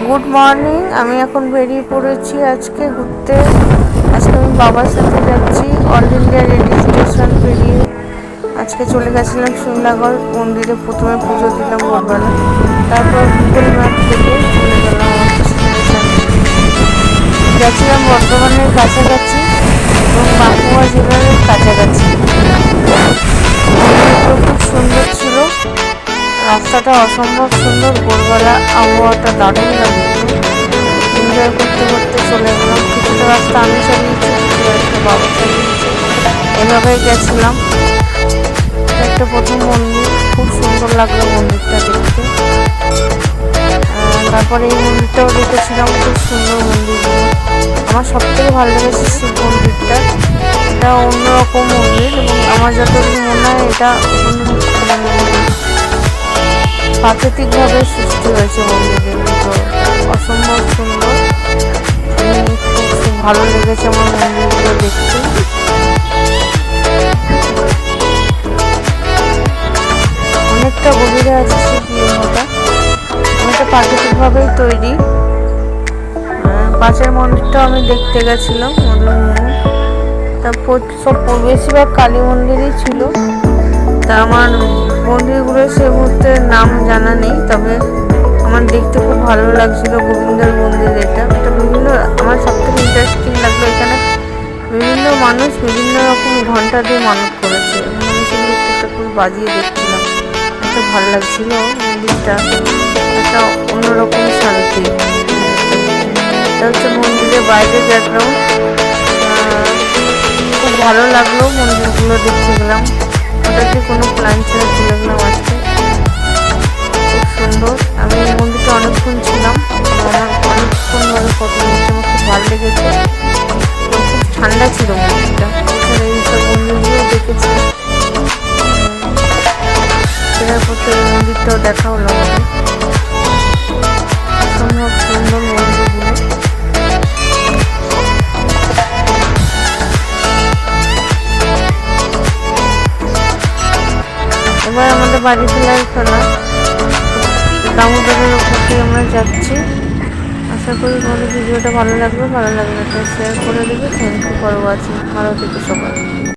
Good morning. আমি এখন বেরিয়ে পড়েছি আজকে ঘুরতে। আজকে আমি বাবার সাথে যাচ্ছি অল ইন্ডিয়া রেডিও স্টেশন পেরিয়ে। আজকে চলে গেছিলাম সুন্দরগড় মন্দিরে, প্রথমে পুজো দিলাম ভোরবেলা, তারপর গুগল ম্যাপ থেকে চলে গেলাম আমার ডেস্টিনেশন। গেছিলাম বর্ধমানের কাছাকাছি এবং বাঁকুড়া জেলার কাছাকাছি। মন্দিরগুলো খুব সুন্দর ছিল, রাস্তাটা অসম্ভব সুন্দর, ভোরবেলা আবহাওয়াটা দারুণ লাগছিল। এনজয় করতে করতে চলে গেলাম। কিছুটা রাস্তা আমি চালিয়েছি, কিছু একটা বাবা চালিয়েছি, এভাবেই গেছিলাম। একটা প্রথম মন্দির, খুব সুন্দর লাগলো মন্দিরটা দেখতে। তারপরে এই মন্দিরটাও দেখেছিলাম, খুব সুন্দর মন্দিরগুলো। আমার সব থেকে ভালো লেগেছে শিব মন্দিরটা। এটা অন্যরকম মন্দির এবং আমার যতদূর মনে হয় এটা প্রাকৃতিকভাবে সৃষ্টি হয়েছে মন্দিরগুলো, অসম্ভব সুন্দর। খুব ভালো লেগেছে আমার মন্দিরগুলো দেখতে। অনেকটা গভীরে আছে শিব লিঙ্গটা, অনেকটা প্রাকৃতিকভাবেই তৈরি। পাশের মন্দিরটাও আমি দেখতে গেছিলাম, তারপর সব বেশিরভাগ কালী মন্দিরই ছিল। তা আমার মন্দিরগুলো সে মুহূর্তে নাম জানা নেই, তবে আমার দেখতে খুব ভালো লাগছিল। গোবিন্দর মন্দির এটা বিভিন্ন, আমার সব থেকে ইন্টারেস্টিং লাগলো এখানে বিভিন্ন মানুষ বিভিন্ন রকম ঘন্টা দিয়ে মানত করেছে। আমি সেগুলো একটা খুব বাজিয়ে দেখছিলাম, এত ভালো লাগছিল মন্দিরটা, একটা অন্যরকম শান্তি। এটা হচ্ছে মন্দিরের বাইরের ব্যাকগ্রাউন্ড। খুব ভালো লাগলো মন্দিরগুলো দেখতে গেলাম, ওটাকে কোনো প্ল্যান ছেড়ে চলে গেলাম আজকে। খুব সুন্দর। আমি এই মন্দিরটা অনেকক্ষণ ছিলাম, আমার অনেকক্ষণ ধরে ফটো নিচ্ছে, আমার খুব ভালো লেগেছে। খুব ঠান্ডা ছিল মন্দিরটা। এছাড়া এইসব মন্দিরগুলো দেখেছি, ফেরার পথে এই মন্দিরটাও দেখা হলো আমাদের। অসম্ভব সুন্দর মন্দিরগুলো। এবার আমাদের বাড়ি ফেরার ফেলা, দামোদরের ওপর দিয়ে আমরা যাচ্ছি। আশা করি তোমাদের ভিডিওটা ভালো লাগবে, ভালো লাগলে একটা শেয়ার করে দেবে। Thank you for watching. ভালো থেকো সবাই।